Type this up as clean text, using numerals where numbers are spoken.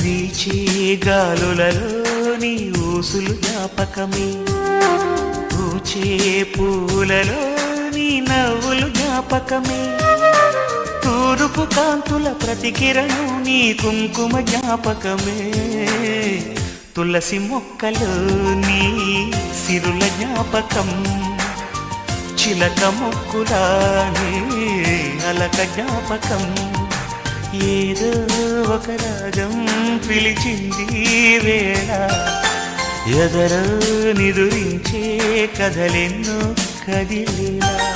వీచే గాలులలో నీ ఊసులు జ్ఞాపకమే, పూచే పూలలో నీ నవ్వులు జ్ఞాపకమే, తూరుపు కాంతుల ప్రతికిరణం నీ కుంకుమ జ్ఞాపకమే, తులసి మొక్కలో నీ సిరుల జ్ఞాపకం, చిలక మొక్కులానే అలక జ్ఞాపకం, ఏదో ఒక రాగం పిలిచింది వేళ, ఎదరో నిదురించే కథలెన్నో కదిలేలా.